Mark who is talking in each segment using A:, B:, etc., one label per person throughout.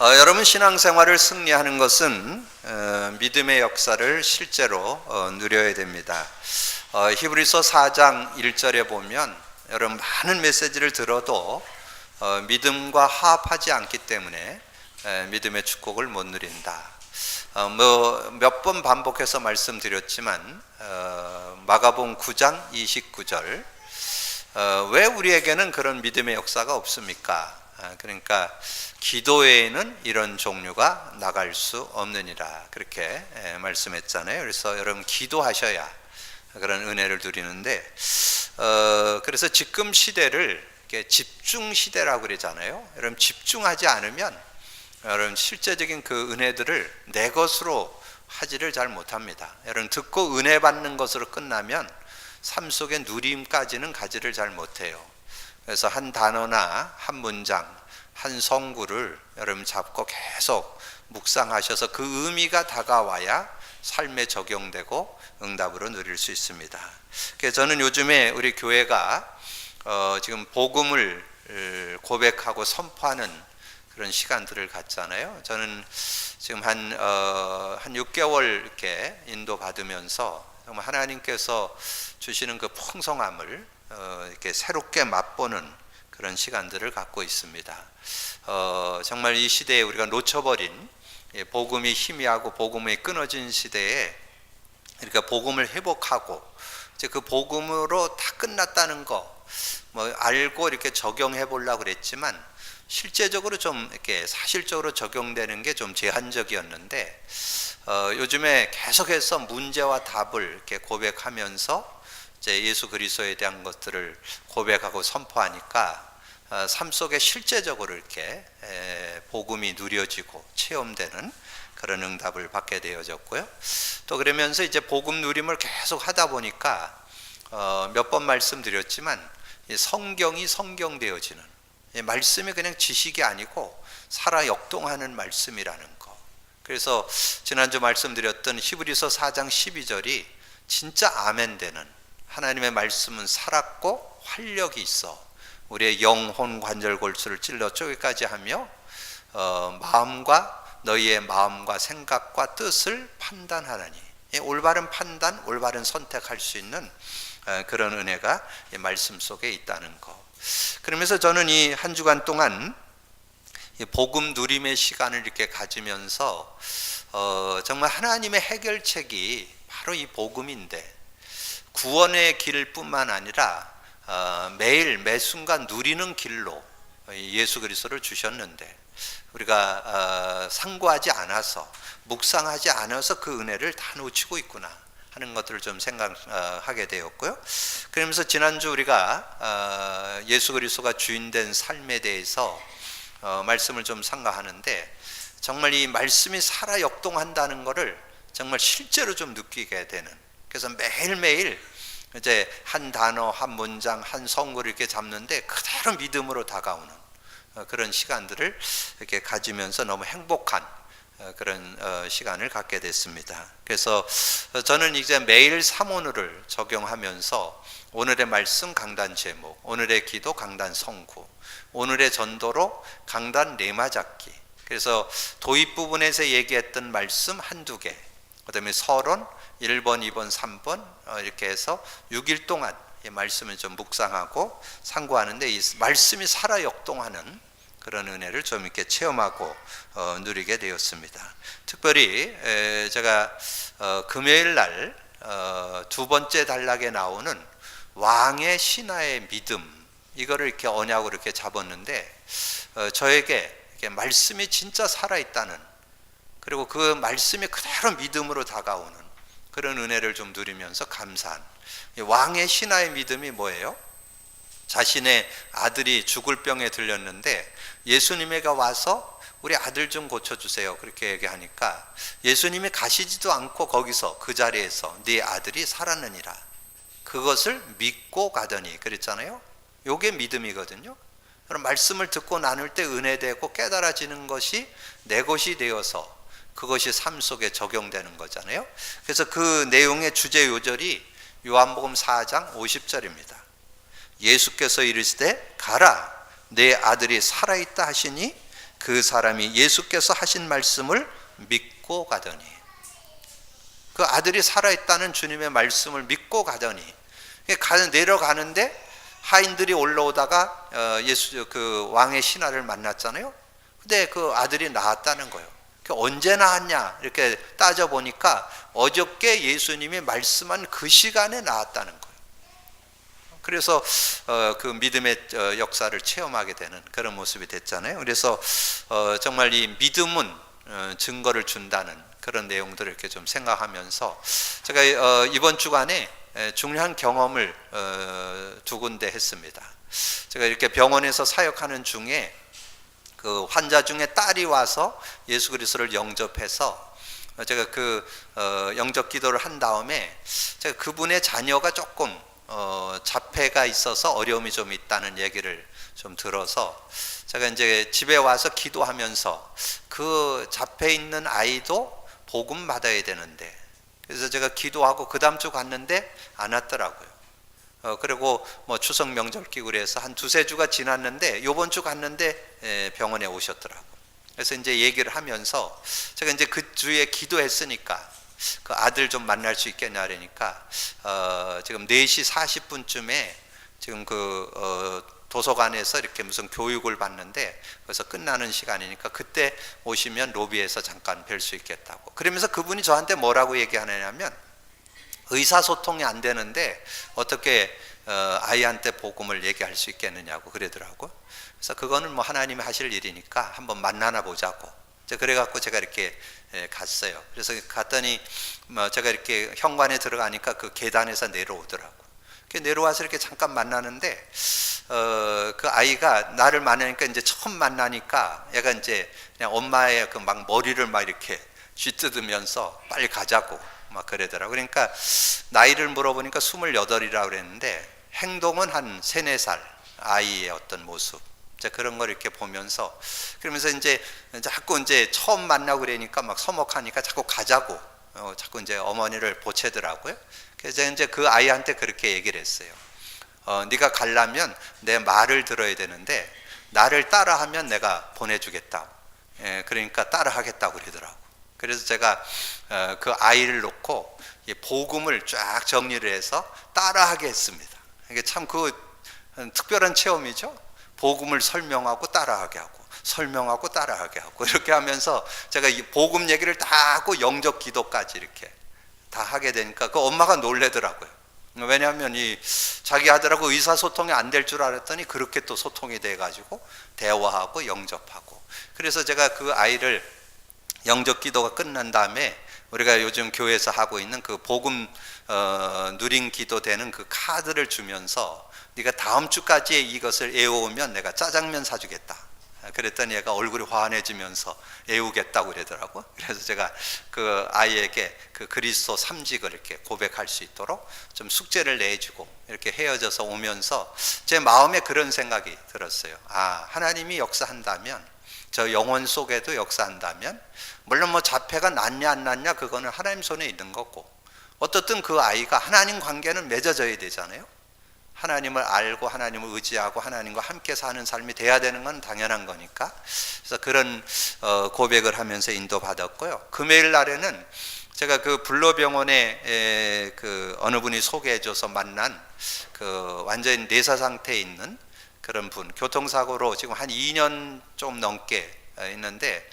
A: 여러분, 신앙생활을 승리하는 것은 믿음의 역사를 실제로 누려야 됩니다. 히브리서 4장 1절에 보면 여러분 많은 메시지를 들어도 믿음과 화합하지 않기 때문에 믿음의 축복을 못 누린다. 몇 번 반복해서 말씀드렸지만 마가복음 9장 29절, 왜 우리에게는 그런 믿음의 역사가 없습니까? 그러니까 기도 외에는 이런 종류가 나갈 수 없느니라, 그렇게 말씀했잖아요. 그래서 여러분 기도하셔야 그런 은혜를 누리는데, 그래서 지금 시대를 집중 시대라고 그러잖아요. 여러분 집중하지 않으면 여러분 실제적인 그 은혜들을 내 것으로 하지를 잘 못합니다. 여러분 듣고 은혜 받는 것으로 끝나면 삶 속에 누림까지는 가지를 잘 못해요. 그래서 한 단어나 한 문장, 한 성구를 여러분 잡고 계속 묵상하셔서 그 의미가 다가와야 삶에 적용되고 응답으로 누릴 수 있습니다. 그래서 저는 요즘에 우리 교회가 지금 복음을 고백하고 선포하는 그런 시간들을 갖잖아요. 저는 지금 한 6개월 이렇게 인도받으면서 정말 하나님께서 주시는 그 풍성함을 이렇게 새롭게 맛보는 그런 시간들을 갖고 있습니다. 정말 이 시대에 우리가 놓쳐버린, 복음이 희미하고 복음이 끊어진 시대에 그러니까 복음을 회복하고 이제 그 복음으로 다 끝났다는 거 알고 이렇게 적용해 보려고 그랬지만 실제적으로 좀 이렇게 사실적으로 적용되는 게 좀 제한적이었는데, 요즘에 계속해서 문제와 답을 이렇게 고백하면서 이제 예수 그리스도에 대한 것들을 고백하고 선포하니까 삶 속에 실제적으로 이렇게 복음이 누려지고 체험되는 그런 응답을 받게 되어졌고요. 또 그러면서 이제 복음 누림을 계속 하다 보니까 몇 번 말씀드렸지만 성경이 성경되어지는, 말씀이 그냥 지식이 아니고 살아 역동하는 말씀이라는 거. 그래서 지난주 말씀드렸던 히브리서 4장 12절이 진짜 아멘 되는, 하나님의 말씀은 살았고 활력이 있어 우리의 영혼 관절 골수를 찔러 쪼개까지 하며 너희의 마음과 생각과 뜻을 판단하나니, 올바른 판단, 올바른 선택할 수 있는 그런 은혜가 말씀 속에 있다는 거. 그러면서 저는 이 한 주간 동안 복음 누림의 시간을 이렇게 가지면서 정말 하나님의 해결책이 바로 이 복음인데, 구원의 길뿐만 아니라 매일 매 순간 누리는 길로 예수 그리스도를 주셨는데 우리가 상고하지 않아서, 묵상하지 않아서 그 은혜를 다 놓치고 있구나 하는 것들을 좀 생각하게 되었고요. 그러면서 지난주 우리가 예수 그리스도가 주인된 삶에 대해서 말씀을 좀 상가하는데, 정말 이 말씀이 살아 역동한다는 것을 정말 실제로 좀 느끼게 되는, 그래서 매일매일 이제 한 단어, 한 문장, 한 성구를 이렇게 잡는데 그대로 믿음으로 다가오는 그런 시간들을 이렇게 가지면서 너무 행복한 그런 시간을 갖게 됐습니다. 그래서 저는 이제 매일 사모누를 적용하면서 오늘의 말씀 강단 제목, 오늘의 기도 강단 성구, 오늘의 전도로 강단 레마 잡기, 그래서 도입 부분에서 얘기했던 말씀 한두 개, 그 다음에 서론 1번, 2번, 3번 이렇게 해서 6일 동안 이 말씀을 좀 묵상하고 상고하는데, 이 말씀이 살아 역동하는 그런 은혜를 좀 이렇게 체험하고 누리게 되었습니다. 특별히 제가 금요일 날 두 번째 단락에 나오는 왕의 신하의 믿음, 이거를 이렇게 언약으로 이렇게 잡았는데, 저에게 이렇게 말씀이 진짜 살아있다는, 그리고 그 말씀이 그대로 믿음으로 다가오는 그런 은혜를 좀 누리면서 감사한, 왕의 신하의 믿음이 뭐예요? 자신의 아들이 죽을 병에 들렸는데 예수님에게 와서 우리 아들 좀 고쳐주세요 그렇게 얘기하니까 예수님이 가시지도 않고 거기서 그 자리에서 네 아들이 살았느니라, 그것을 믿고 가더니 그랬잖아요. 요게 믿음이거든요. 그럼 말씀을 듣고 나눌 때 은혜되고 깨달아지는 것이 내 것이 되어서 그것이 삶 속에 적용되는 거잖아요. 그래서 그 내용의 주제 요절이 요한복음 4장 50절입니다. 예수께서 이르시되 가라, 내 아들이 살아있다 하시니 그 사람이 예수께서 하신 말씀을 믿고 가더니, 그 아들이 살아있다는 주님의 말씀을 믿고 가더니, 내려가는데 하인들이 올라오다가 예수 그 왕의 신하를 만났잖아요. 근데 그 아들이 나았다는 거예요. 언제 나았냐 이렇게 따져 보니까 어저께 예수님이 말씀한 그 시간에 나았다는 거예요. 그래서 그 믿음의 역사를 체험하게 되는 그런 모습이 됐잖아요. 그래서 정말 이 믿음은 증거를 준다는 그런 내용들을 이렇게 좀 생각하면서 제가 이번 주간에 중요한 경험을 두 군데 했습니다. 제가 이렇게 병원에서 사역하는 중에 그 환자 중에 딸이 와서 예수 그리스도를 영접해서 제가 그 영접 기도를 한 다음에 제가 그분의 자녀가 조금 자폐가 있어서 어려움이 좀 있다는 얘기를 좀 들어서 제가 이제 집에 와서 기도하면서 그 자폐 있는 아이도 복음 받아야 되는데, 그래서 제가 기도하고 그 다음 주 갔는데 안 왔더라고요. 그리고 뭐 추석 명절 끼고 그래서 한 두세 주가 지났는데 요번 주 갔는데 병원에 오셨더라고요. 그래서 이제 얘기를 하면서 제가 이제 그 주에 기도했으니까 그 아들 좀 만날 수 있겠냐 그러니까 지금 4시 40분쯤에 지금 그 도서관에서 이렇게 무슨 교육을 받는데 그래서 끝나는 시간이니까 그때 오시면 로비에서 잠깐 뵐 수 있겠다고. 그러면서 그분이 저한테 뭐라고 얘기하냐면 의사소통이 안 되는데 어떻게 아이한테 복음을 얘기할 수 있겠느냐고 그러더라고요. 그래서 그거는 뭐 하나님이 하실 일이니까 한번 만나나 보자고. 그래갖고 제가 이렇게 갔어요. 그래서 갔더니 제가 이렇게 현관에 들어가니까 그 계단에서 내려오더라고. 내려와서 이렇게 잠깐 만나는데 그 아이가 나를 만나니까 이제 처음 만나니까 얘가 이제 그냥 엄마의 그 막 머리를 막 이렇게 쥐뜯으면서 빨리 가자고 막 그러더라고. 그러니까 나이를 물어보니까 28이라고 그랬는데 행동은 한 3, 4살 아이의 어떤 모습, 그런 걸 이렇게 보면서 그러면서 이제 자꾸 이제 처음 만나고 그러니까 막 서먹하니까 자꾸 가자고 자꾸 이제 어머니를 보채더라고요. 그래서 이제 그 아이한테 그렇게 얘기를 했어요. 네가 가려면 내 말을 들어야 되는데 나를 따라하면 내가 보내주겠다. 그러니까 따라하겠다고 그러더라고. 그래서 제가 그 아이를 놓고 복음을 쫙 정리를 해서 따라하게 했습니다. 이게 참 그 특별한 체험이죠. 복음을 설명하고 따라하게 하고 설명하고 따라하게 하고 이렇게 하면서 제가 이 복음 얘기를 다 하고 영접 기도까지 이렇게 다 하게 되니까 그 엄마가 놀래더라고요. 왜냐하면 이 자기 아들하고 의사소통이 안 될 줄 알았더니 그렇게 또 소통이 돼가지고 대화하고 영접하고. 그래서 제가 그 아이를 영접 기도가 끝난 다음에 우리가 요즘 교회에서 하고 있는 그 복음 누린 기도 되는 그 카드를 주면서 네가 다음 주까지 이것을 애워오면 내가 짜장면 사주겠다. 그랬더니 얘가 얼굴이 환해지면서 애우겠다고 그러더라고. 그래서 제가 그 아이에게 그 그리스도 삼직을 이렇게 고백할 수 있도록 좀 숙제를 내주고 이렇게 헤어져서 오면서 제 마음에 그런 생각이 들었어요. 아, 하나님이 역사한다면, 저 영혼 속에도 역사한다면, 물론 뭐 자폐가 낫냐 안 낫냐 그거는 하나님 손에 있는 거고, 어떻든 그 아이가 하나님 관계는 맺어져야 되잖아요. 하나님을 알고 하나님을 의지하고 하나님과 함께 사는 삶이 돼야 되는 건 당연한 거니까. 그래서 그런 고백을 하면서 인도받았고요. 금요일 날에는 제가 그 불로병원에 그 어느 분이 소개해줘서 만난 그 완전히 내사 상태에 있는 그런 분, 교통사고로 지금 한 2년 좀 넘게 있는데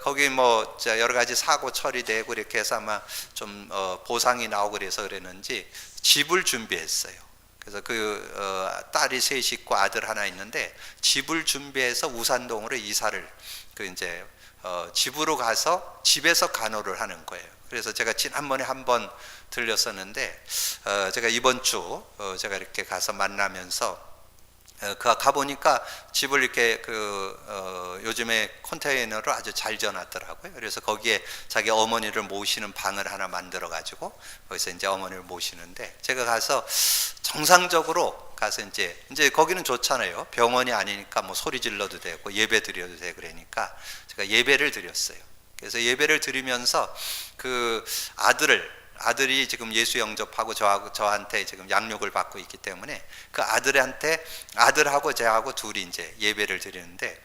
A: 거기 뭐 여러 가지 사고 처리되고 이렇게 해서 아마 좀 보상이 나오고 그래서 그랬는지 집을 준비했어요. 그래서 그 딸이 셋이 있고 아들 하나 있는데 집을 준비해서 우산동으로 이사를 그 이제 집으로 가서 집에서 간호를 하는 거예요. 그래서 제가 지난번에 한번 들렸었는데 제가 이번 주 제가 이렇게 가서 만나면서 가보니까 집을 이렇게 요즘에 컨테이너로 아주 잘 지어놨더라고요. 그래서 거기에 자기 어머니를 모시는 방을 하나 만들어가지고 거기서 이제 어머니를 모시는데 제가 가서 정상적으로 가서 이제 거기는 좋잖아요. 병원이 아니니까 뭐 소리 질러도 되고 예배 드려도 되고 그러니까 제가 예배를 드렸어요. 그래서 예배를 드리면서 그 아들이 지금 예수 영접하고 저한테 지금 양육을 받고 있기 때문에 그 아들하고 저하고 둘이 이제 예배를 드리는데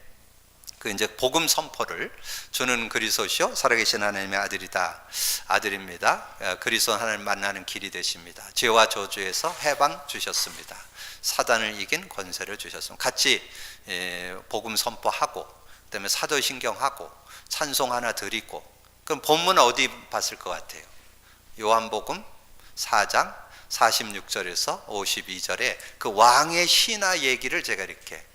A: 그 이제 복음 선포를 주는 그리스도시요 살아계신 하나님의 아들입니다. 그리스도 하나님 만나는 길이 되십니다. 죄와 저주에서 해방 주셨습니다. 사단을 이긴 권세를 주셨습니다. 같이 복음 선포하고 그다음에 사도신경하고 찬송 하나 드리고. 그럼 본문 어디 봤을 것 같아요? 요한복음 4장 46절에서 52절에 그 왕의 신화 얘기를 제가 이렇게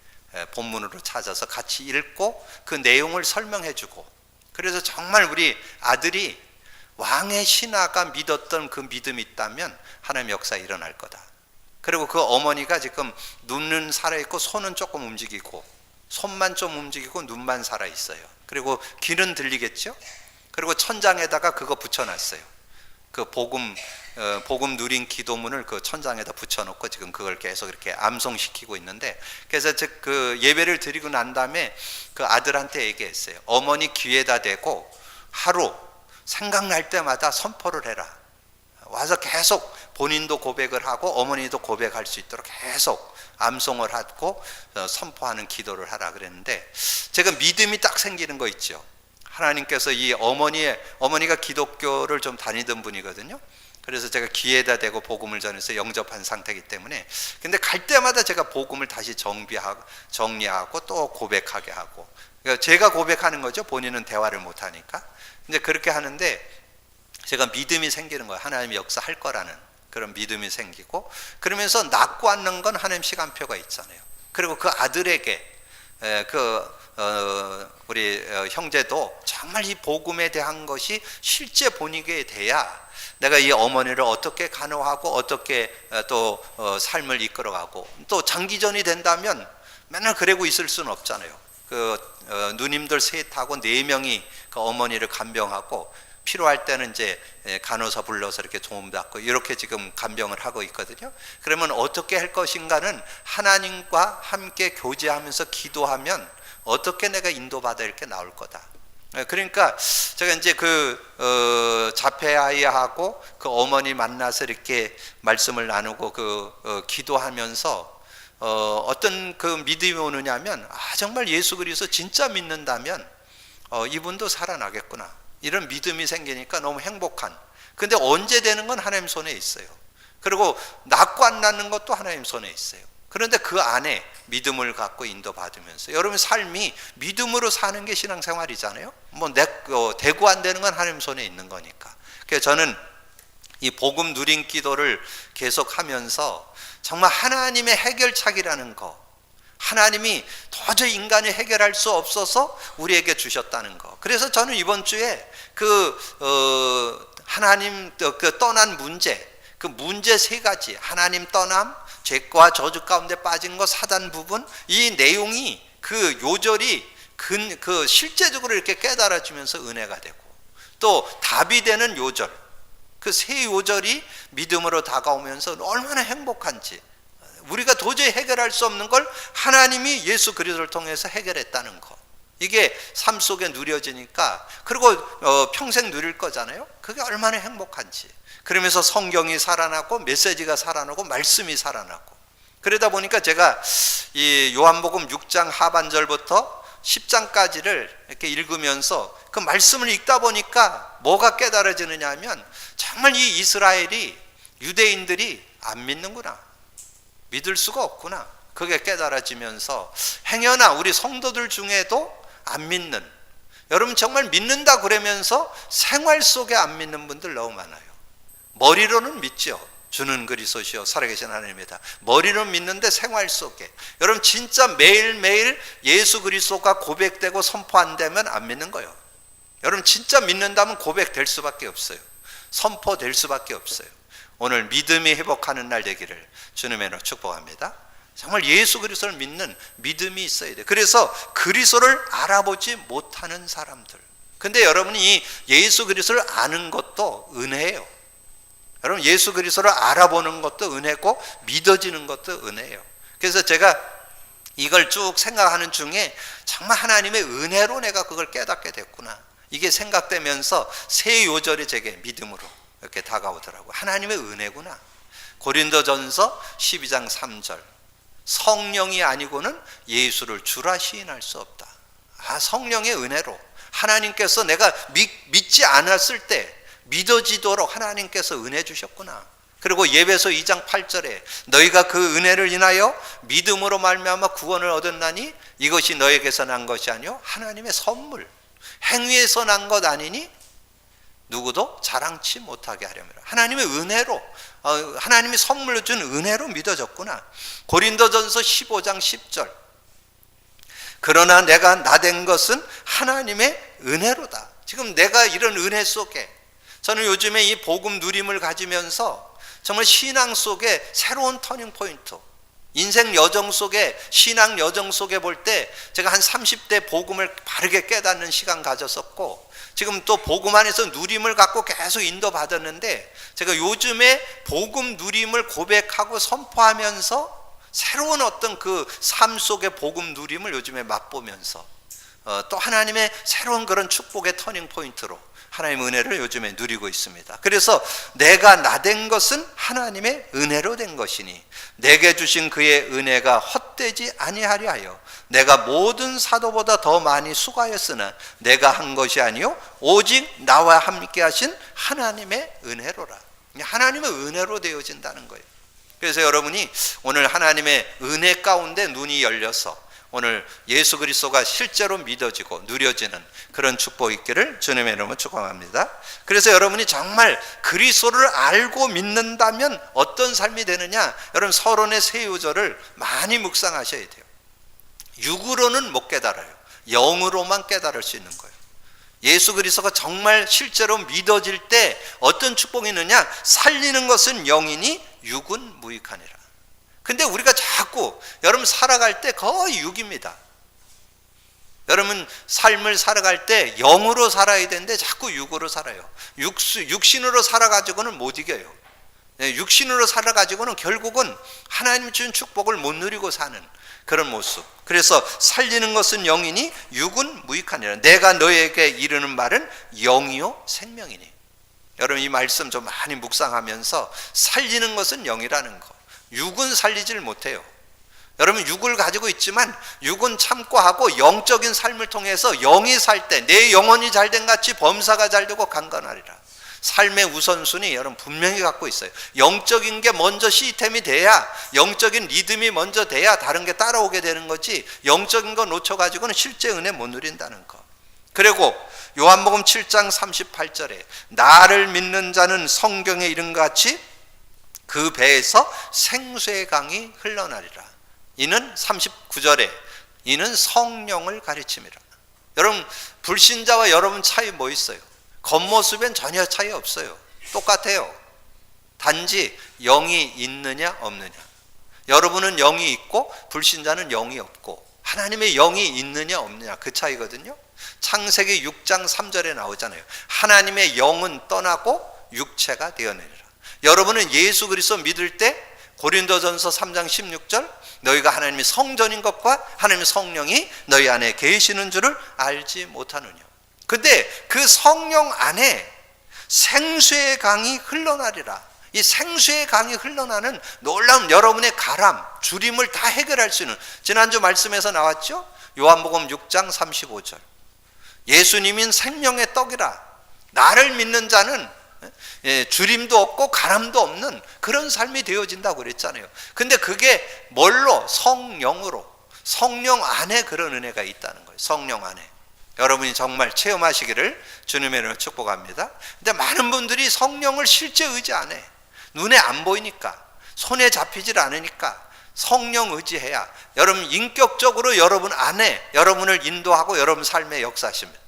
A: 본문으로 찾아서 같이 읽고 그 내용을 설명해 주고, 그래서 정말 우리 아들이 왕의 신하가 믿었던 그 믿음이 있다면 하나님의 역사 일어날 거다. 그리고 그 어머니가 지금 눈은 살아있고 손은 조금 움직이고 손만 좀 움직이고 눈만 살아있어요. 그리고 귀는 들리겠죠? 그리고 천장에다가 그거 붙여놨어요. 그 복음 누린 기도문을 그 천장에다 붙여놓고 지금 그걸 계속 이렇게 암송시키고 있는데, 그래서 즉 그 예배를 드리고 난 다음에 그 아들한테 얘기했어요. 어머니 귀에다 대고 하루 생각날 때마다 선포를 해라. 와서 계속 본인도 고백을 하고 어머니도 고백할 수 있도록 계속 암송을 하고 선포하는 기도를 하라 그랬는데, 제가 믿음이 딱 생기는 거 있죠. 하나님께서 이 어머니가 기독교를 좀 다니던 분이거든요. 그래서 제가 귀에다 대고 복음을 전해서 영접한 상태이기 때문에, 근데 갈 때마다 제가 복음을 다시 정리하고 또 고백하게 하고, 그러니까 제가 고백하는 거죠. 본인은 대화를 못 하니까. 근데 그렇게 하는데 제가 믿음이 생기는 거예요. 하나님이 역사할 거라는 그런 믿음이 생기고, 그러면서 낳고 앉는 건 하나님 시간표가 있잖아요. 그리고 그 아들에게 우리 형제도 정말 이 복음에 대한 것이 실제 본이게 돼야 내가 이 어머니를 어떻게 간호하고 어떻게 또 삶을 이끌어가고, 또 장기전이 된다면 맨날 그러고 있을 수는 없잖아요. 누님들 셋하고 4명이 그 어머니를 간병하고, 필요할 때는 이제 간호사 불러서 이렇게 도움받고 이렇게 지금 간병을 하고 있거든요. 그러면 어떻게 할 것인가는 하나님과 함께 교제하면서 기도하면 어떻게 내가 인도받을 게 나올 거다. 그러니까 제가 이제 자폐아이하고 그 어머니 만나서 이렇게 말씀을 나누고 기도하면서 어떤 그 믿음이 오느냐면, 정말 예수 그리스도 진짜 믿는다면 이분도 살아나겠구나, 이런 믿음이 생기니까 너무 행복한. 근데 언제 되는 건 하나님 손에 있어요. 그리고 낳고 안 낳는 것도 하나님 손에 있어요. 그런데 그 안에 믿음을 갖고 인도받으면서 여러분 삶이 믿음으로 사는 게 신앙생활이잖아요. 되고 안 되는 건 하나님 손에 있는 거니까. 그래서 저는 이 복음 누린 기도를 계속하면서 정말 하나님의 해결책이라는 거, 하나님이 도저히 인간이 해결할 수 없어서 우리에게 주셨다는 거. 그래서 저는 이번 주에 하나님 떠난 문제, 그 문제 3가지, 하나님 떠남, 죄과 저주 가운데 빠진 것, 사단 부분, 이 내용이 그 요절이 실제적으로 이렇게 깨달아지면서 은혜가 되고, 또 답이 되는 요절, 그 3요절이 믿음으로 다가오면서 얼마나 행복한지, 우리가 도저히 해결할 수 없는 걸 하나님이 예수 그리스도를 통해서 해결했다는 거, 이게 삶 속에 누려지니까, 그리고 평생 누릴 거잖아요. 그게 얼마나 행복한지. 그러면서 성경이 살아나고 메시지가 살아나고 말씀이 살아나고, 그러다 보니까 제가 이 요한복음 6장 하반절부터 10장까지를 이렇게 읽으면서 그 말씀을 읽다 보니까 뭐가 깨달아지느냐 하면, 정말 이 이스라엘이, 유대인들이 안 믿는구나, 믿을 수가 없구나, 그게 깨달아지면서, 행여나 우리 성도들 중에도 안 믿는, 여러분 정말 믿는다 그러면서 생활 속에 안 믿는 분들 너무 많아요. 머리로는 믿죠. 주는 그리스도시요 살아계신 하나님이다. 머리로는 믿는데 생활 속에, 여러분 진짜 매일매일 예수 그리스도가 고백되고 선포 안 되면 안 믿는 거예요. 여러분 진짜 믿는다면 고백될 수밖에 없어요. 선포될 수밖에 없어요. 오늘 믿음이 회복하는 날 되기를 주님의 이름으로 축복합니다. 정말 예수 그리스도를 믿는 믿음이 있어야 돼요. 그래서 그리스도를 알아보지 못하는 사람들, 근데 여러분이 예수 그리스도를 아는 것도 은혜예요. 여러분 예수 그리스도를 알아보는 것도 은혜고 믿어지는 것도 은혜예요. 그래서 제가 이걸 쭉 생각하는 중에 정말 하나님의 은혜로 내가 그걸 깨닫게 됐구나, 이게 생각되면서 3요절이 제게 믿음으로 이렇게 다가오더라고요. 하나님의 은혜구나. 고린도전서 12장 3절, 성령이 아니고는 예수를 주라 시인할 수 없다. 성령의 은혜로 하나님께서 내가 믿지 않았을 때 믿어지도록 하나님께서 은혜 주셨구나. 그리고 예배서 2장 8절에 너희가 그 은혜를 인하여 믿음으로 말미암아 구원을 얻었나니 이것이 너에게서 난 것이 아니요 하나님의 선물, 행위에서 난 것 아니니 누구도 자랑치 못하게 하려니라. 하나님의 은혜로, 하나님이 선물로 준 은혜로 믿어졌구나. 고린도전서 15장 10절 그러나 내가 나된 것은 하나님의 은혜로다. 지금 내가 이런 은혜 속에, 저는 요즘에 이 복음 누림을 가지면서 정말 신앙 속에 새로운 터닝 포인트, 인생 여정 속에, 신앙 여정 속에 볼 때 제가 한 30대 복음을 바르게 깨닫는 시간 가졌었고, 지금 또 복음 안에서 누림을 갖고 계속 인도받았는데, 제가 요즘에 복음 누림을 고백하고 선포하면서 새로운 어떤 그 삶 속의 복음 누림을 요즘에 맛보면서 또 하나님의 새로운 그런 축복의 터닝 포인트로 하나님의 은혜를 요즘에 누리고 있습니다. 그래서 내가 나된 것은 하나님의 은혜로 된 것이니 내게 주신 그의 은혜가 헛되지 아니하려 하여 내가 모든 사도보다 더 많이 수고하였으나 내가 한 것이 아니요 오직 나와 함께 하신 하나님의 은혜로라. 하나님의 은혜로 되어진다는 거예요. 그래서 여러분이 오늘 하나님의 은혜 가운데 눈이 열려서 오늘 예수 그리스도가 실제로 믿어지고 누려지는 그런 축복이 있기를 주님의 이름으로 축원합니다. 그래서 여러분이 정말 그리스도를 알고 믿는다면 어떤 삶이 되느냐? 여러분 서론의 세 요절을 많이 묵상하셔야 돼요. 육으로는 못 깨달아요. 영으로만 깨달을 수 있는 거예요. 예수 그리스도가 정말 실제로 믿어질 때 어떤 축복이 있느냐? 살리는 것은 영이니 육은 무익하니라. 근데 우리가 자꾸 여러분 살아갈 때 거의 육입니다. 여러분 삶을 살아갈 때 영으로 살아야 되는데 자꾸 육으로 살아요. 육신으로 살아가지고는 못 이겨요. 육신으로 살아가지고는 결국은 하나님 준 축복을 못 누리고 사는 그런 모습. 그래서 살리는 것은 영이니 육은 무익하니라. 내가 너에게 이르는 말은 영이요 생명이니. 여러분 이 말씀 좀 많이 묵상하면서 살리는 것은 영이라는 거. 육은 살리질 못해요. 여러분 육을 가지고 있지만 육은 참고 하고 영적인 삶을 통해서 영이 살 때 내 영혼이 잘된 같이 범사가 잘되고 강건하리라. 삶의 우선순위 여러분 분명히 갖고 있어요. 영적인 게 먼저 시스템이 돼야, 영적인 리듬이 먼저 돼야 다른 게 따라오게 되는 거지, 영적인 거 놓쳐가지고는 실제 은혜 못 누린다는 거. 그리고 요한복음 7장 38절에 나를 믿는 자는 성경에 이른 것 같이 그 배에서 생수의 강이 흘러나리라. 이는 39절에 이는 성령을 가르침이라. 여러분 불신자와 여러분 차이 뭐 있어요? 겉모습엔 전혀 차이 없어요. 똑같아요. 단지 영이 있느냐 없느냐. 여러분은 영이 있고 불신자는 영이 없고 하나님의 영이 있느냐 없느냐 그 차이거든요. 창세기 6장 3절에 나오잖아요. 하나님의 영은 떠나고 육체가 되어내리라. 여러분은 예수 그리스도 믿을 때 고린도전서 3장 16절 너희가 하나님의 성전인 것과 하나님의 성령이 너희 안에 계시는 줄을 알지 못하느냐. 근데 그 성령 안에 생수의 강이 흘러나리라. 이 생수의 강이 흘러나는 놀라운 여러분의 가람, 주림을 다 해결할 수 있는, 지난주 말씀에서 나왔죠? 요한복음 6장 35절 예수님인 생명의 떡이라. 나를 믿는 자는 주림도 없고 가람도 없는 그런 삶이 되어진다고 그랬잖아요. 근데 그게 뭘로? 성령으로. 성령 안에 그런 은혜가 있다는 거예요. 성령 안에. 여러분이 정말 체험하시기를 주님의 이름으로 축복합니다. 근데 많은 분들이 성령을 실제 의지 안 해. 눈에 안 보이니까, 손에 잡히질 않으니까 성령 의지해야 여러분 인격적으로 여러분 안에 여러분을 인도하고 여러분 삶의 역사하십니다.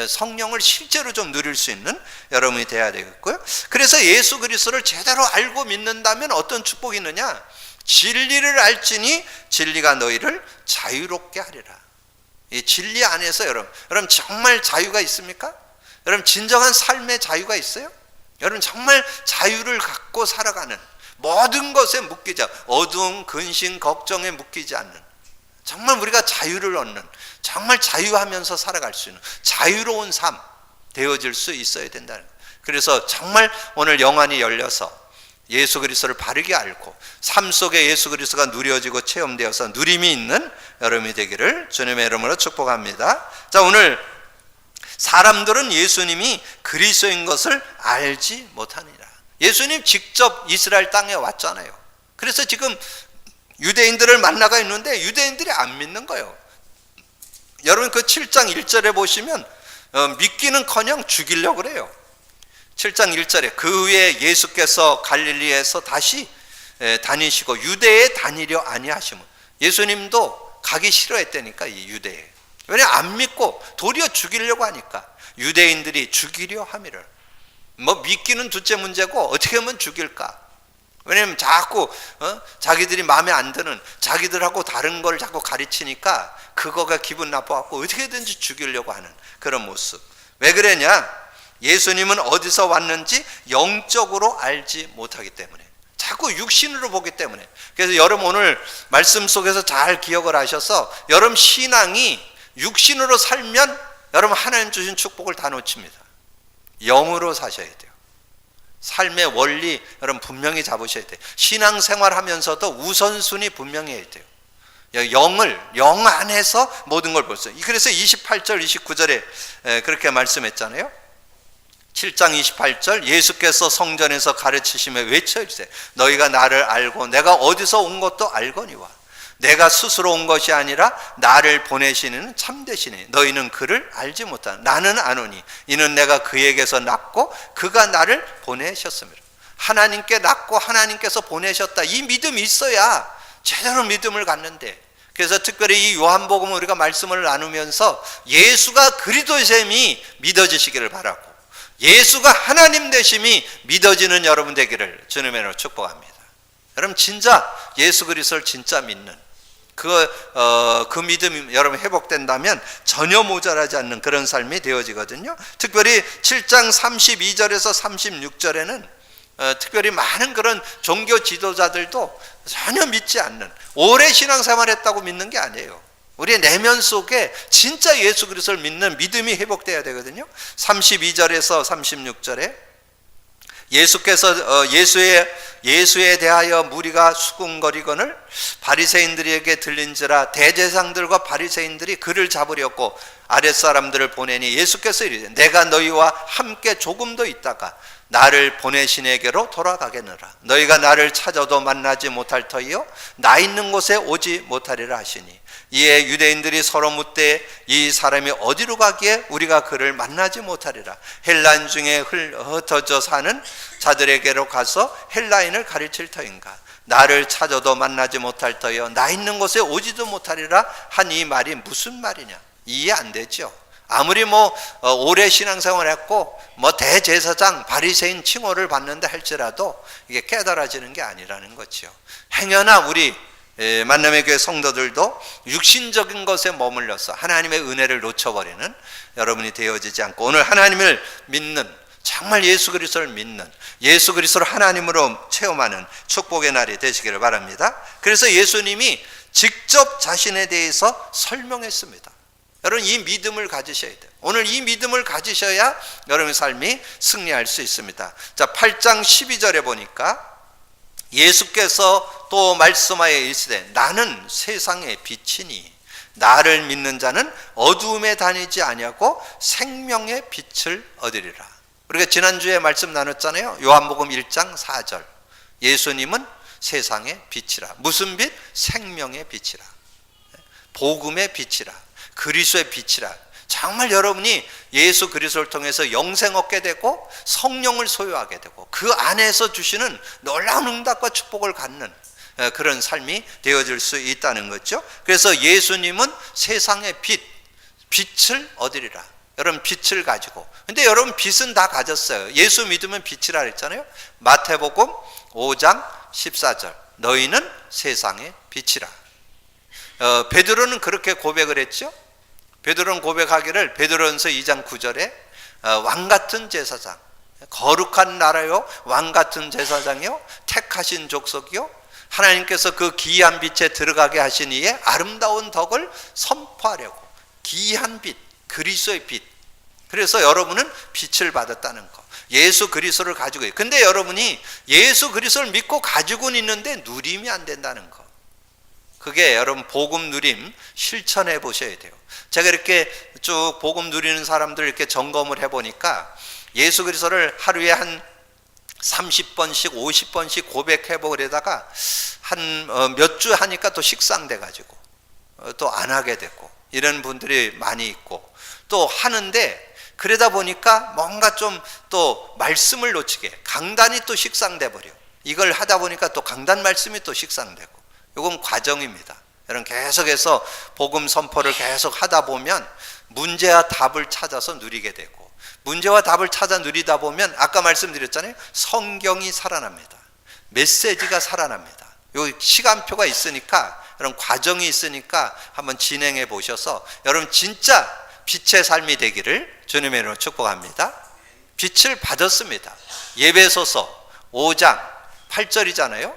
A: 성령을 실제로 좀 누릴 수 있는 여러분이 돼야 되겠고요. 그래서 예수 그리스도를 제대로 알고 믿는다면 어떤 축복이 있느냐? 진리를 알지니 진리가 너희를 자유롭게 하리라. 이 진리 안에서 여러분 정말 자유가 있습니까? 여러분 진정한 삶의 자유가 있어요? 여러분 정말 자유를 갖고 살아가는, 모든 것에 묶이지 않는, 어두운 근심 걱정에 묶이지 않는, 정말 우리가 자유를 얻는, 정말 자유하면서 살아갈 수 있는 자유로운 삶 되어질 수 있어야 된다는 거예요. 그래서 정말 오늘 영안이 열려서 예수 그리스도를 바르게 알고 삶 속에 예수 그리스도가 누려지고 체험되어서 누림이 있는 여러분이 되기를 주님의 이름으로 축복합니다. 자, 오늘 사람들은 예수님이 그리스도인 것을 알지 못하니라. 예수님 직접 이스라엘 땅에 왔잖아요. 그래서 지금 유대인들을 만나가 있는데 유대인들이 안 믿는 거예요. 여러분 그 7장 1절에 보시면 믿기는커녕 죽이려고 그래요. 7장 1절에 그 후에 예수께서 갈릴리에서 다시 다니시고 유대에 다니려 아니하시면, 예수님도 가기 싫어했다니까 이 유대에. 왜냐 안 믿고 도리어 죽이려고 하니까 유대인들이 죽이려 함이를. 뭐 믿기는 둘째 문제고 어떻게 하면 죽일까? 왜냐면 자꾸 자기들이 마음에 안 드는, 자기들하고 다른 걸 자꾸 가르치니까 그거가 기분 나빠갖고 어떻게든지 죽이려고 하는 그런 모습. 왜 그러냐? 예수님은 어디서 왔는지 영적으로 알지 못하기 때문에, 자꾸 육신으로 보기 때문에. 그래서 여러분 오늘 말씀 속에서 잘 기억을 하셔서 여러분 신앙이 육신으로 살면 여러분 하나님 주신 축복을 다 놓칩니다. 영으로 사셔야 돼요. 삶의 원리 여러분 분명히 잡으셔야 돼요. 신앙생활 하면서도 우선순위 분명히 해야 돼요. 영 안에서 모든 걸 볼 수 있어요. 그래서 28절 29절에 그렇게 말씀했잖아요. 7장 28절 예수께서 성전에서 가르치시며 외쳐주세요. 너희가 나를 알고 내가 어디서 온 것도 알거니와 내가 스스로 온 것이 아니라 나를 보내시는 참되시니 너희는 그를 알지 못하나 나는 아노니 이는 내가 그에게서 낳고 그가 나를 보내셨습니다. 하나님께 낳고 하나님께서 보내셨다, 이 믿음이 있어야 제대로 믿음을 갖는데, 그래서 특별히 이 요한복음을 우리가 말씀을 나누면서 예수가 그리스도됨이 믿어지시기를 바라고 예수가 하나님 되심이 믿어지는 여러분 되기를 주님의 이름으로 축복합니다. 여러분 진짜 예수 그리스도를 진짜 믿는 그 믿음이 여러분 회복된다면 전혀 모자라지 않는 그런 삶이 되어지거든요. 특별히 7장 32절에서 36절에는 특별히 많은 그런 종교 지도자들도 전혀 믿지 않는, 오래 신앙생활 했다고 믿는 게 아니에요. 우리의 내면 속에 진짜 예수 그리스도를 믿는 믿음이 회복돼야 되거든요. 32절에서 36절에 예수께서 예수에 대하여 무리가 수군거리거늘 바리새인들에게 들린지라 대제사장들과 바리새인들이 그를 잡으려고 아랫사람들을 보내니 예수께서 이르되 내가 너희와 함께 조금 더 있다가 나를 보내신 에게로 돌아가겠느라. 너희가 나를 찾아도 만나지 못할 터이요 나 있는 곳에 오지 못하리라 하시니 이에 유대인들이 서로 묻되 이 사람이 어디로 가기에 우리가 그를 만나지 못하리라. 헬라인 중에 흩어져 사는 자들에게로 가서 헬라인을 가르칠 터인가. 나를 찾아도 만나지 못할 터여 나 있는 곳에 오지도 못하리라 한 이 말이 무슨 말이냐. 이해 안 되죠. 아무리 오래 신앙생활 했고 대제사장 바리새인 칭호를 받는다 할지라도 이게 깨달아지는 게 아니라는 거죠. 행여나 우리 만남의 교회 성도들도 육신적인 것에 머물러서 하나님의 은혜를 놓쳐버리는 여러분이 되어지지 않고 오늘 하나님을 믿는, 정말 예수 그리스도를 믿는, 예수 그리스도를 하나님으로 체험하는 축복의 날이 되시기를 바랍니다. 그래서 예수님이 직접 자신에 대해서 설명했습니다. 여러분 이 믿음을 가지셔야 돼요. 오늘 이 믿음을 가지셔야 여러분의 삶이 승리할 수 있습니다. 자, 8장 12절에 보니까 예수께서 또 말씀하여 이르시되 나는 세상의 빛이니 나를 믿는 자는 어두움에 다니지 아니하고 생명의 빛을 얻으리라. 우리가 지난주에 말씀 나눴잖아요. 요한복음 1장 4절 예수님은 세상의 빛이라. 무슨 빛? 생명의 빛이라, 복음의 빛이라, 그리스도의 빛이라. 정말 여러분이 예수 그리스도를 통해서 영생 얻게 되고 성령을 소유하게 되고 그 안에서 주시는 놀라운 응답과 축복을 갖는 그런 삶이 되어질 수 있다는 거죠. 그래서 예수님은 세상의 빛을 얻으리라. 여러분 빛을 가지고, 근데 여러분 빛은 다 가졌어요. 예수 믿으면 빛이라 그랬잖아요. 마태복음 5장 14절 너희는 세상의 빛이라. 베드로는 그렇게 고백을 했죠. 베드로는 고백하기를 베드로전서 2장 9절에 왕같은 제사장, 거룩한 나라요 왕같은 제사장이요 택하신 족속이요 하나님께서 그 기이한 빛에 들어가게 하신 이의 아름다운 덕을 선포하려고, 기이한 빛, 그리스도의 빛, 그래서 여러분은 빛을 받았다는 거. 예수 그리스도를 가지고 있어요. 근데 여러분이 예수 그리스도를 믿고 가지고는 있는데 누림이 안 된다는 거. 그게 여러분 복음 누림 실천해 보셔야 돼요. 제가 이렇게 쭉 복음 누리는 사람들 이렇게 점검을 해보니까 예수 그리스도를 하루에 한 30번씩 50번씩 고백해보고 그러다가 한 몇 주 하니까 또 식상돼 가지고 또 안 하게 됐고 이런 분들이 많이 있고, 또 하는데 그러다 보니까 뭔가 좀 또 말씀을 놓치게 강단이 또 식상돼 버려. 이걸 하다 보니까 또 강단 말씀이 또 식상되고, 이건 과정입니다. 여러분 계속해서 복음 선포를 계속 하다 보면 문제와 답을 찾아서 누리게 되고, 문제와 답을 찾아 누리다 보면 아까 말씀드렸잖아요. 성경이 살아납니다. 메시지가 살아납니다. 요 시간표가 있으니까, 여러분 과정이 있으니까 한번 진행해 보셔서 여러분 진짜 빛의 삶이 되기를 주님의 이름으로 축복합니다. 빛을 받았습니다. 예배소서 5장 8절이잖아요.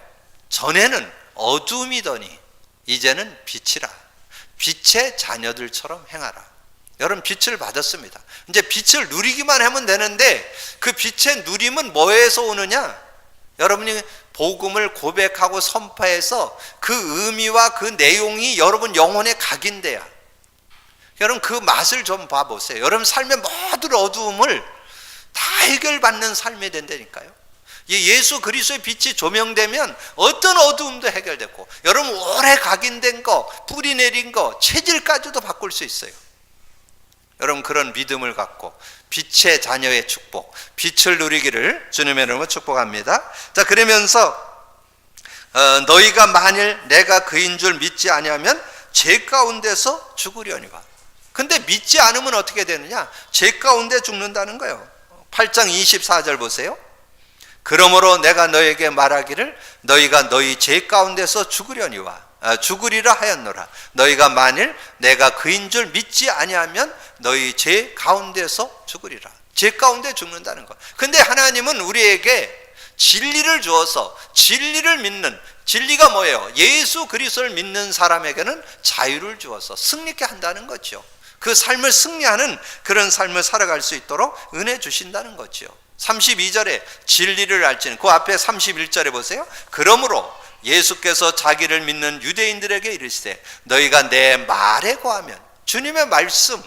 A: 전에는 어둠이더니 이제는 빛이라. 빛의 자녀들처럼 행하라. 여러분 빛을 받았습니다. 이제 빛을 누리기만 하면 되는데 그 빛의 누림은 뭐에서 오느냐? 여러분이 복음을 고백하고 선포해서 그 의미와 그 내용이 여러분 영혼에 각인돼야. 여러분 그 맛을 좀 봐보세요. 여러분 삶의 모든 어두움을 다 해결받는 삶이 된다니까요. 예수 그리스도의 빛이 조명되면 어떤 어두움도 해결됐고, 여러분 오래 각인된 거, 뿌리 내린 거, 체질까지도 바꿀 수 있어요. 여러분 그런 믿음을 갖고 빛의 자녀의 축복, 빛을 누리기를 주님의 이름으로 축복합니다. 자, 그러면서 너희가 만일 내가 그인 줄 믿지 아니하면 죄 가운데서 죽으려니와. 근데 믿지 않으면 어떻게 되느냐? 죄 가운데 죽는다는 거예요. 8장 24절 보세요. 그러므로 내가 너에게 말하기를 너희가 너희 죄 가운데서 죽으리라 하였노라. 너희가 만일 내가 그인 줄 믿지 아니하면 너희 죄 가운데서 죽으리라. 죄 가운데 죽는다는 거. 근데 하나님은 우리에게 진리를 주어서 진리를 믿는, 진리가 뭐예요? 예수 그리스도를 믿는 사람에게는 자유를 주어서 승리케 한다는 거죠. 그 삶을 승리하는 그런 삶을 살아갈 수 있도록 은혜 주신다는 거죠. 32절에 진리를 알지는, 그 앞에 31절에 보세요. 그러므로 예수께서 자기를 믿는 유대인들에게 이르시되 너희가 내 말에 거하면, 주님의 말씀,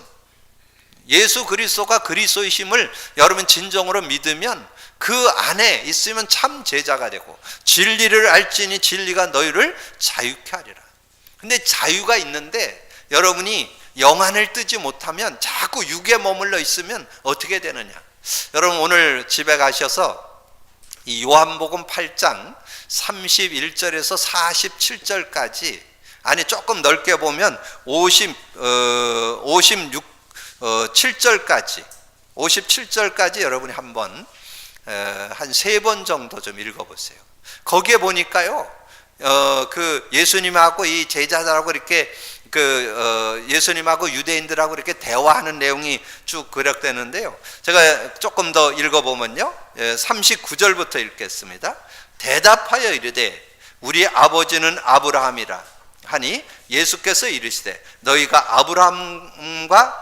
A: 예수 그리스도가 그리스도이심을 여러분 진정으로 믿으면 그 안에 있으면 참 제자가 되고, 진리를 알지니 진리가 너희를 자유케 하리라. 근데 자유가 있는데 여러분이 영안을 뜨지 못하면 자꾸 육에 머물러 있으면 어떻게 되느냐? 여러분 오늘 집에 가셔서 이 요한복음 8장 31절에서 47절까지, 아니 조금 넓게 보면 57절까지 여러분이 한번 한 3번 정도 좀 읽어보세요. 거기에 보니까요, 그 예수님하고 이 제자들하고 이렇게 예수님하고 유대인들하고 이렇게 대화하는 내용이 쭉 그력되는데요. 제가 조금 더 읽어보면요, 39절부터 읽겠습니다. 대답하여 이르되 우리 아버지는 아브라함이라 하니 예수께서 이르시되 너희가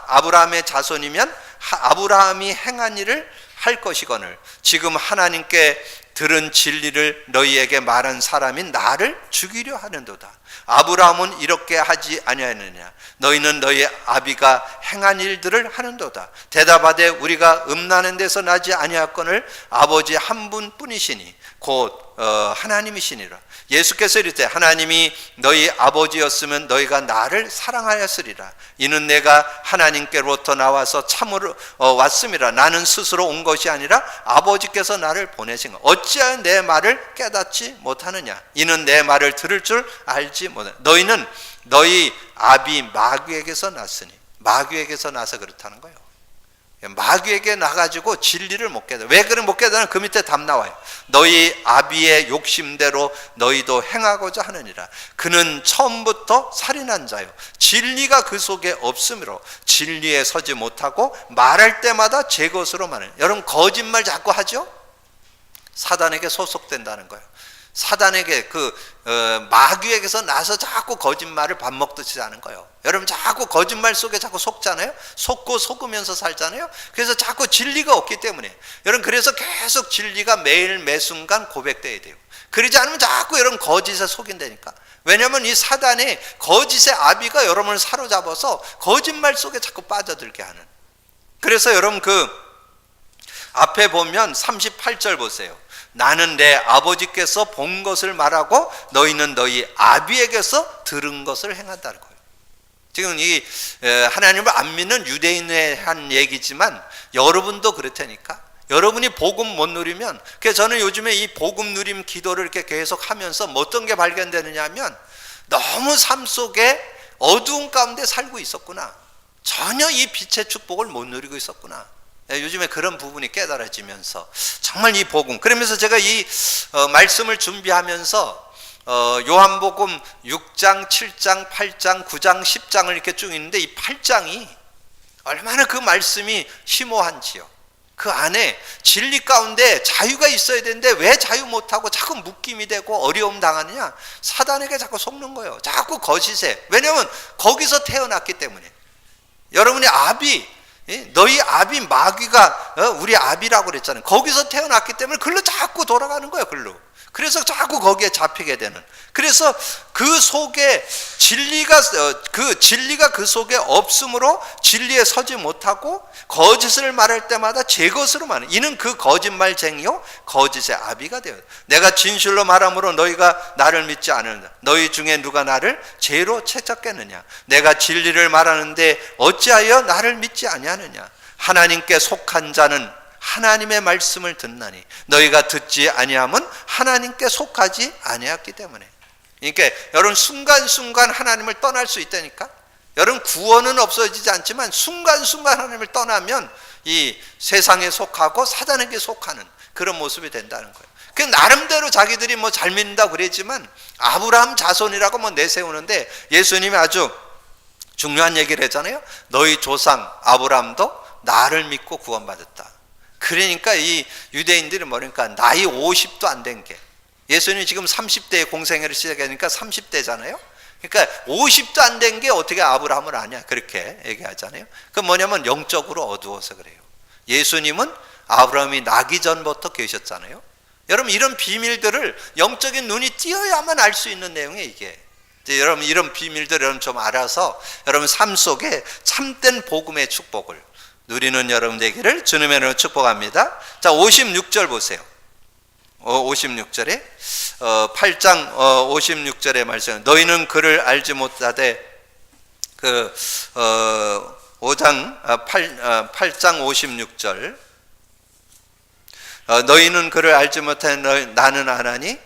A: 아브라함의 자손이면 아브라함이 행한 일을 할 것이거늘 지금 하나님께 들은 진리를 너희에게 말한 사람인 나를 죽이려 하는도다. 아브라함은 이렇게 하지 아니하느냐? 너희는 너희 아비가 행한 일들을 하는도다. 대답하되 우리가 음란한 데서 나지 아니하거늘 아버지 한 분뿐이시니 곧 하나님이시니라. 예수께서 이르되 하나님이 너희 아버지였으면 너희가 나를 사랑하였으리라. 이는 내가 하나님께로부터 나와서 참으로 왔음이라. 나는 스스로 온 것이 아니라 아버지께서 나를 보내신 것. 어찌하여 내 말을 깨닫지 못하느냐? 이는 내 말을 들을 줄 알지 못하느냐. 너희는 너희 아비 마귀에게서 났으니, 마귀에게서 나서 그렇다는 거예요. 마귀에게 나가지고 진리를 못 깨달아. 왜 그를 못 깨달아? 그 밑에 답 나와요. 너희 아비의 욕심대로 너희도 행하고자 하느니라. 그는 처음부터 살인한 자요, 진리가 그 속에 없으므로 진리에 서지 못하고 말할 때마다 제 것으로 말해요. 여러분 거짓말 자꾸 하죠? 사단에게 소속된다는 거예요. 사단에게 마귀에게서 나서 자꾸 거짓말을 밥 먹듯이 하는 거예요. 여러분 자꾸 거짓말 속에 자꾸 속잖아요. 속고 속으면서 살잖아요. 그래서 자꾸 진리가 없기 때문에 여러분, 그래서 계속 진리가 매일 매순간 고백돼야 돼요. 그러지 않으면 자꾸 여러분 거짓에 속인다니까. 왜냐하면 이 사단의 거짓의 아비가 여러분을 사로잡아서 거짓말 속에 자꾸 빠져들게 하는. 그래서 여러분 앞에 보면 38절 보세요. 나는 내 아버지께서 본 것을 말하고 너희는 너희 아비에게서 들은 것을 행한다는 거예요. 지금 이 하나님을 안 믿는 유대인의 한 얘기지만 여러분도 그렇다니까. 여러분이 복음 못 누리면, 그래서 저는 요즘에 이 복음 누림 기도를 이렇게 계속 하면서 어떤 게 발견되느냐 하면, 너무 삶 속에 어두운 가운데 살고 있었구나. 전혀 이 빛의 축복을 못 누리고 있었구나. 요즘에 그런 부분이 깨달아지면서 정말 이 복음, 그러면서 제가 이 말씀을 준비하면서 요한복음 6장, 7장, 8장, 9장, 10장을 이렇게 쭉 있는데, 이 8장이 얼마나 그 말씀이 심오한지요. 그 안에 진리 가운데 자유가 있어야 되는데 왜 자유 못하고 자꾸 묶임이 되고 어려움 당하느냐? 사단에게 자꾸 속는 거예요. 자꾸 거짓에. 왜냐하면 거기서 태어났기 때문에. 여러분의 아비, 너희 아비 마귀가 우리 아비라고 그랬잖아요. 거기서 태어났기 때문에 글로 자꾸 돌아가는 거예요. 글로. 그래서 자꾸 거기에 잡히게 되는. 그래서 그 속에 진리가 그 속에 없으므로 진리에 서지 못하고 거짓을 말할 때마다 제 것으로 말하는, 이는 그 거짓말쟁이요 거짓의 아비가 되어요. 내가 진실로 말함으로 너희가 나를 믿지 않는다. 너희 중에 누가 나를 죄로 채찍겠느냐? 내가 진리를 말하는데 어찌하여 나를 믿지 아니하느냐? 하나님께 속한 자는 하나님의 말씀을 듣나니 너희가 듣지 아니함은 하나님께 속하지 아니했기 때문에. 그러니까 여러분 순간순간 하나님을 떠날 수 있다니까. 여러분 구원은 없어지지 않지만 순간순간 하나님을 떠나면 이 세상에 속하고 사단에게 속하는 그런 모습이 된다는 거예요. 그 나름대로 자기들이 뭐 잘 믿는다고 그랬지만 아브라함 자손이라고 뭐 내세우는데, 예수님이 아주 중요한 얘기를 했잖아요. 너희 조상 아브라함도 나를 믿고 구원받았다. 그러니까 이 유대인들이 뭐니까 나이 50도 안 된 게, 예수님이 지금 30대에 공생애를 시작하니까 30대잖아요. 그러니까 50도 안 된 게 어떻게 아브라함을 아냐, 그렇게 얘기하잖아요. 그 뭐냐면 영적으로 어두워서 그래요. 예수님은 아브라함이 나기 전부터 계셨잖아요. 여러분 이런 비밀들을 영적인 눈이 띄어야만 알 수 있는 내용이에요. 이게 여러분 이런 비밀들을 여러분 좀 알아서 여러분 삶 속에 참된 복음의 축복을 누리는 여러분 되기를 주님의 이름으로 축복합니다. 자, 56절 보세요. 56절에 8장 56절의 말씀. 너희는 그를 알지 못하되 8장 56절. 너희는 그를 알지 못하는 나는 아나니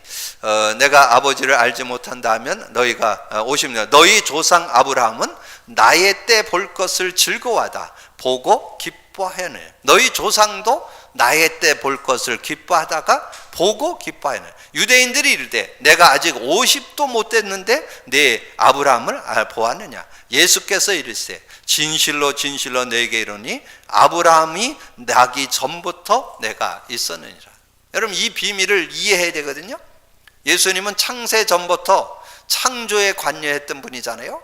A: 내가 아버지를 알지 못한다 하면 너희가 50년 너희 조상 아브라함은 나의 때 볼 것을 즐거워하다 보고 기뻐하네. 너희 조상도 나의 때 볼 것을 기뻐하다가 보고 기뻐하네. 유대인들이 이르되 내가 아직 50도 못 됐는데 내 아브라함을 보았느냐? 예수께서 이르시되 진실로 진실로 너에게 이르노니 아브라함이 나기 전부터 내가 있었느니라. 여러분 이 비밀을 이해해야 되거든요. 예수님은 창세 전부터 창조에 관여했던 분이잖아요.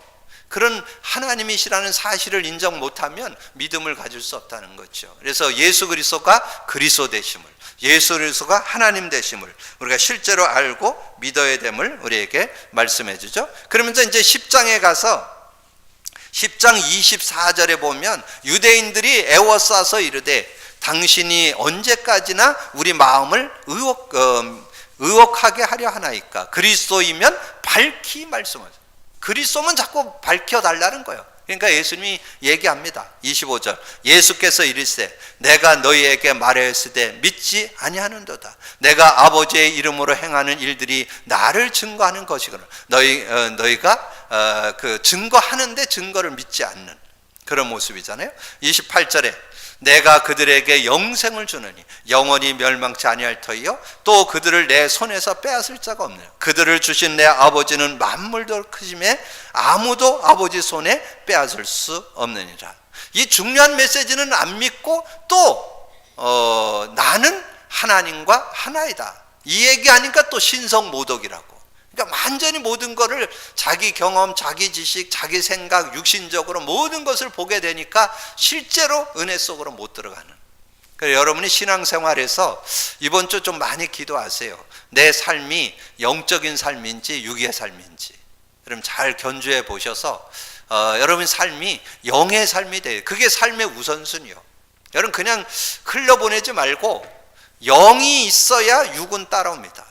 A: 그런 하나님이시라는 사실을 인정 못하면 믿음을 가질 수 없다는 거죠. 그래서 예수 그리스도가 그리스도 되심을, 예수 그리스도가 하나님 되심을 우리가 실제로 알고 믿어야 됨을 우리에게 말씀해 주죠. 그러면서 이제 10장에 가서 10장 24절에 보면 유대인들이 애워싸서 이르되 당신이 언제까지나 우리 마음을 의혹하게 하려 하나이까? 그리스도이면 밝히 말씀하죠. 그리스도면 자꾸 밝혀달라는 거예요. 그러니까 예수님이 얘기합니다. 25절 예수께서 이르시되 내가 너희에게 말하였으되 믿지 아니하는도다. 내가 아버지의 이름으로 행하는 일들이 나를 증거하는 것이거늘 너희가 그 증거하는데 증거를 믿지 않는 그런 모습이잖아요. 28절에 내가 그들에게 영생을 주느니 영원히 멸망치 아니할 터이요 또 그들을 내 손에서 빼앗을 자가 없느니라. 그들을 주신 내 아버지는 만물도 크심에 아무도 아버지 손에 빼앗을 수 없느니라. 이 중요한 메시지는 안 믿고 또 나는 하나님과 하나이다. 이 얘기하니까 또 신성모독이라고. 그러니까 완전히 모든 거를 자기 경험, 자기 지식, 자기 생각, 육신적으로 모든 것을 보게 되니까 실제로 은혜 속으로 못 들어가는. 그래서 여러분이 신앙생활에서 이번 주 좀 많이 기도하세요. 내 삶이 영적인 삶인지 육의 삶인지 여러분 잘 견주해 보셔서 여러분 삶이 영의 삶이 돼요. 그게 삶의 우선순위요. 여러분 그냥 흘려보내지 말고 영이 있어야 육은 따라옵니다.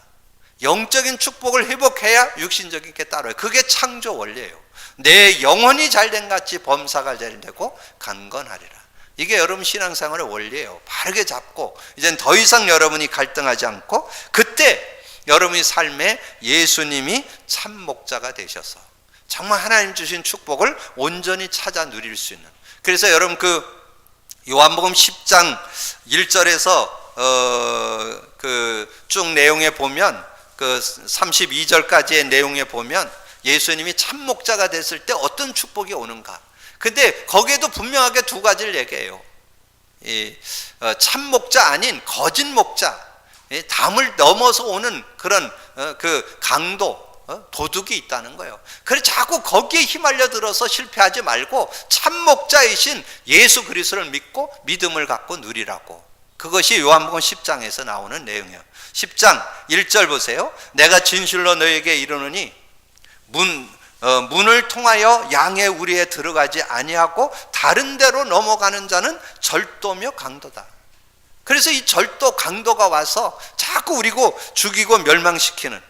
A: 영적인 축복을 회복해야 육신적인 게 따라요. 그게 창조 원리예요. 내 영혼이 잘된 같이 범사가 잘되고 강건하리라. 이게 여러분 신앙생활의 원리예요. 바르게 잡고 이젠 더 이상 여러분이 갈등하지 않고 그때 여러분의 삶에 예수님이 참 목자가 되셔서 정말 하나님 주신 축복을 온전히 찾아 누릴 수 있는. 그래서 여러분 그 요한복음 10장 1절에서 그 쭉 내용에 보면 그 32절까지의 내용에 보면 예수님이 참 목자가 됐을 때 어떤 축복이 오는가. 근데 거기에도 분명하게 두 가지를 얘기해요. 참 목자 아닌 거짓 목자, 담을 넘어서 오는 그런 그 강도, 도둑이 있다는 거예요. 그래서 자꾸 거기에 휘말려 들어서 실패하지 말고 참 목자이신 예수 그리스도를 믿고 믿음을 갖고 누리라고. 그것이 요한복음 10장에서 나오는 내용이에요. 10장 1절 보세요. 내가 진실로 너에게 이르노니 문을 통하여 양의 우리에 들어가지 아니하고 다른 데로 넘어가는 자는 절도며 강도다. 그래서 이 절도 강도가 와서 자꾸 우리고 죽이고 멸망시키는.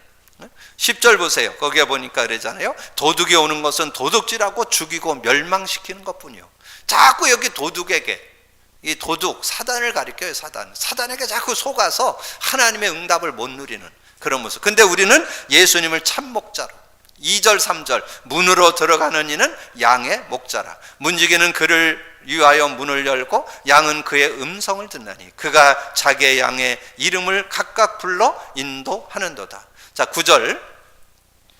A: 10절 보세요. 거기에 보니까 그러잖아요. 도둑이 오는 것은 도둑질하고 죽이고 멸망시키는 것뿐이요. 자꾸 여기 도둑에게, 이 도둑 사단을 가리켜요. 사단에게 자꾸 속아서 하나님의 응답을 못 누리는 그런 모습. 근데 우리는 예수님을 참 목자로, 2절 3절 문으로 들어가는 이는 양의 목자라. 문지기는 그를 위하여 문을 열고 양은 그의 음성을 듣나니 그가 자기의 양의 이름을 각각 불러 인도하는도다. 자 9절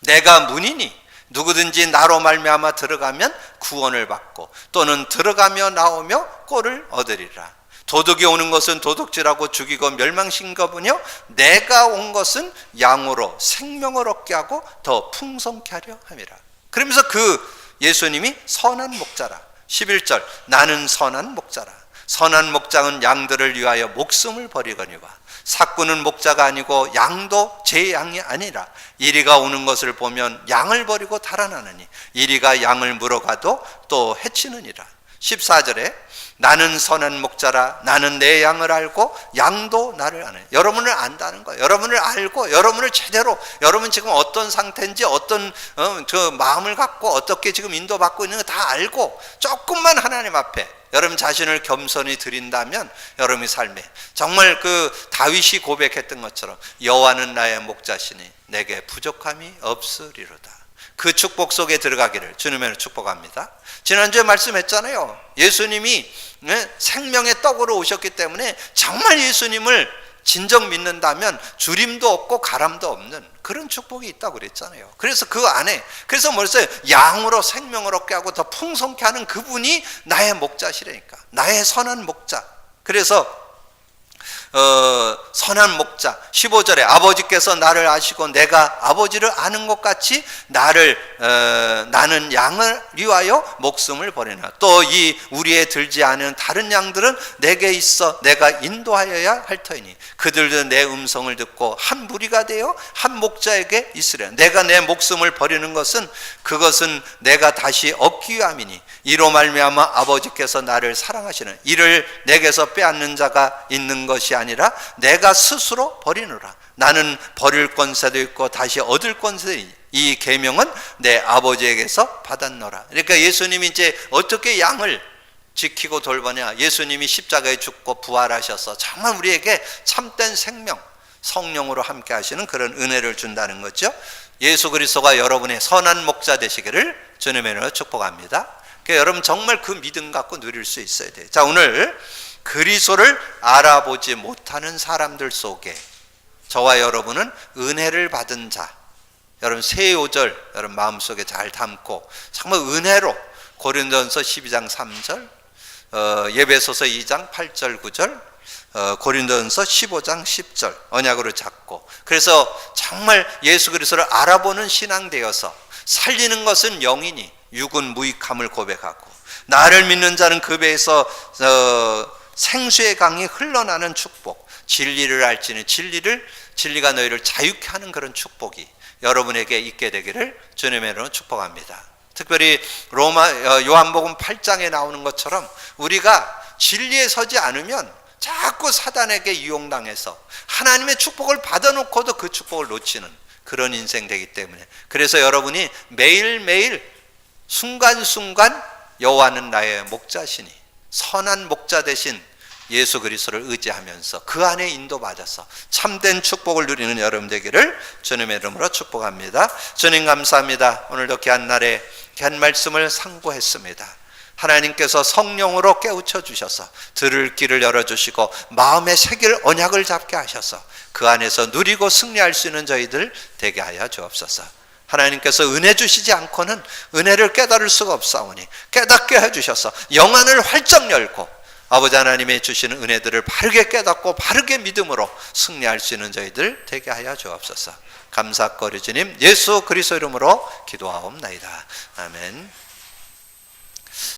A: 내가 문이니 누구든지 나로 말미암아 들어가면 구원을 받고 또는 들어가며 나오며 꼴을 얻으리라. 도둑이 오는 것은 도둑질하고 죽이고 멸망시킨 것뿐이요 내가 온 것은 양으로 생명을 얻게 하고 더 풍성케 하려 함이라. 그러면서 그 예수님이 선한 목자라. 11절 나는 선한 목자라. 선한 목자는 양들을 위하여 목숨을 버리거니와 삭구는 목자가 아니고 양도 제 양이 아니라 이리가 오는 것을 보면 양을 버리고 달아나느니 이리가 양을 물어가도 또 해치느니라. 14절에 나는 선한 목자라. 나는 내 양을 알고 양도 나를 아네. 여러분을 안다는 거예요. 여러분을 알고 여러분을 제대로 여러분 지금 어떤 상태인지 어떤 저 마음을 갖고 어떻게 지금 인도받고 있는 거 다 알고 조금만 하나님 앞에 여러분 자신을 겸손히 드린다면 여러분의 삶에 정말 그 다윗이 고백했던 것처럼 여호와는 나의 목자시니 내게 부족함이 없으리로다. 그 축복 속에 들어가기를 주님으로 축복합니다. 지난주에 말씀했잖아요. 예수님이 생명의 떡으로 오셨기 때문에 정말 예수님을 진정 믿는다면 주림도 없고 가람도 없는 그런 축복이 있다고 그랬잖아요. 그래서 그 안에 그래서 뭐랬어요? 양으로 생명을 얻게 하고 더 풍성케 하는 그분이 나의 목자시라니까. 나의 선한 목자. 그래서 선한 목자 15절에 아버지께서 나를 아시고 내가 아버지를 아는 것 같이 나는 양을 위하여 목숨을 버리나. 또 이 우리에 들지 않은 다른 양들은 내게 있어 내가 인도하여야 할 터이니 그들도 내 음성을 듣고 한 무리가 되어 한 목자에게 있으려. 내가 내 목숨을 버리는 것은 그것은 내가 다시 얻기 위함이니 이로 말미암아 아버지께서 나를 사랑하시는 이를 내게서 빼앗는 자가 있는 것이 아니라 내가 스스로 버리노라. 나는 버릴 권세도 있고 다시 얻을 권세도 있니 이 계명은 내 아버지에게서 받았노라. 그러니까 예수님이 이제 어떻게 양을 지키고 돌보냐. 예수님이 십자가에 죽고 부활하셔서 정말 우리에게 참된 생명 성령으로 함께 하시는 그런 은혜를 준다는 거죠. 예수 그리스도가 여러분의 선한 목자 되시기를 주님의 이름으로 축복합니다. 그러니까 여러분 정말 그 믿음 갖고 누릴 수 있어야 돼요. 자 오늘 그리스도를 알아보지 못하는 사람들 속에 저와 여러분은 은혜를 받은 자, 여러분 새 요절 여러분 마음속에 잘 담고 정말 은혜로 고린도전서 12장 3절, 예배소서 2장 8절 9절, 고린도전서 15장 10절 언약으로 잡고, 그래서 정말 예수 그리스도를 알아보는 신앙 되어서 살리는 것은 영이니 육은 무익함을 고백하고, 나를 믿는 자는 그 배에서 생수의 강이 흘러나는 축복, 진리를 알지니 진리가 너희를 자유케 하는 그런 축복이 여러분에게 있게 되기를 주님의 이름으로 축복합니다. 특별히 요한복음 8장에 나오는 것처럼 우리가 진리에 서지 않으면 자꾸 사단에게 유혹당해서 하나님의 축복을 받아놓고도 그 축복을 놓치는 그런 인생 되기 때문에, 그래서 여러분이 매일매일 순간순간 여호와는 나의 목자시니 선한 목자 대신 예수 그리스도를 의지하면서 그 안에 인도받아서 참된 축복을 누리는 여러분 되기를 주님의 이름으로 축복합니다. 주님 감사합니다. 오늘도 귀한 날에 귀한 말씀을 상고했습니다. 하나님께서 성령으로 깨우쳐 주셔서 들을 길을 열어주시고 마음의 새길 언약을 잡게 하셔서 그 안에서 누리고 승리할 수 있는 저희들 되게 하여 주옵소서. 하나님께서 은혜 주시지 않고는 은혜를 깨달을 수가 없사오니 깨닫게 해주셔서 영안을 활짝 열고 아버지 하나님의 주시는 은혜들을 바르게 깨닫고 바르게 믿음으로 승리할 수 있는 저희들 되게 하여 주옵소서. 감사거리 주님 예수 그리스도 이름으로 기도하옵나이다. 아멘.